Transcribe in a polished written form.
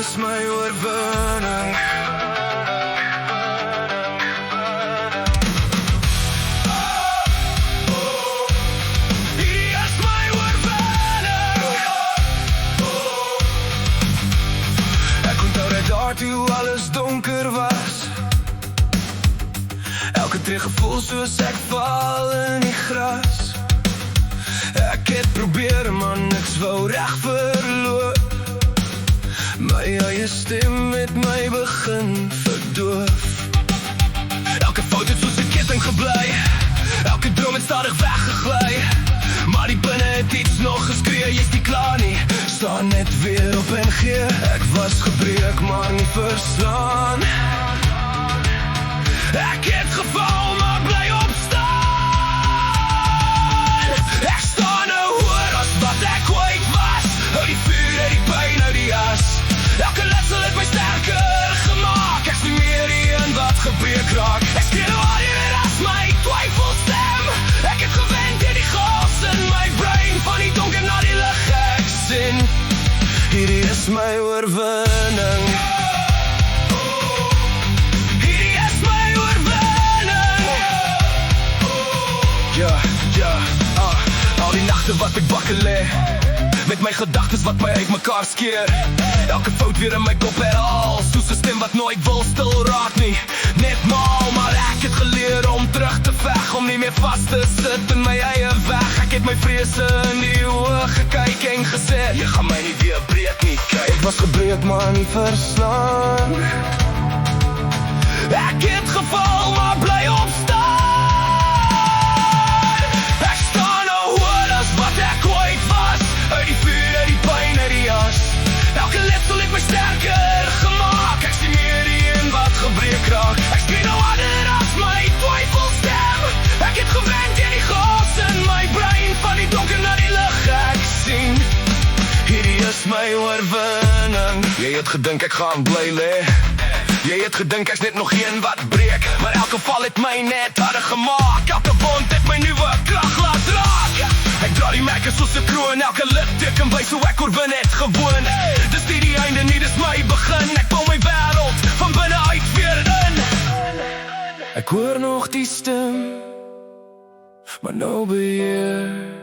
is my oorwinning. Hierdie is my oorwinning. Ek onthou dat daar toe alles donker was. Elke tree gevoel soos ek val in die gras. Ek het probeer, maar niks wou reg verloop. My eie stem het my begin verdoof. Elke fout het soos 'n ketting gebly. Elke droom het stadig weggegly. Maar die binne het iets nog geskree. Jy's nie klaar nie, staan net weer op en gee. Ek was gebreek, maar nie verslaan. Ek het geval, maar bly opstaan. Ek staan nou hoër as wat ek ooit was. Hou die vuur uit die pyn uit die as. Elke letsel het my sterker gemaak. Ek's nie meer die een wat gebreek raak. Ek skree nou harder as my twyfelstem. Ek het gewen teen die gas in my brein. Van die donker na die lig ek sien. Hierdie is my oorwinning. Al die nachte wat ek wakker lê, met my gedagtes wat my uit mekaar skeer. Elke fout weer in my kop herhaal, soos 'n stem wat nooit wil stil raak nie. Net maar ek het geleer om terug te veg, om nie meer vast te sit in my eie weg. Ek het my vrese in die oë gekyk en gesê, jy gaan my nie weer breek nie, kyk. Ek was gebreek maar nie verslaan. Ek het geval maar bly opstaan. Elke letsel het my sterker gemaak. Ek sien meer die een wat gebreek raak. Ek skree nou harder as my twyfelstem. Ek het gewen teen die gas in my brein. Van die donker na die lig ek sien. Hierdie is my oorwinning. Jy het gedink ek gaan bly lê. Jy het gedink ek's net nog een wat breek. Maar elke val het my net harder gemaak. Elke wond het my nuwe krag laat raak. Ek dra die merke soos 'n kroon. Elke litteken wys hoe ek oorwin het gewoon. Dis nie die einde nie, dis my begin. Ek bou my wêreld van binne uit weer in. Ek hoor nog die stem, maar nou beheer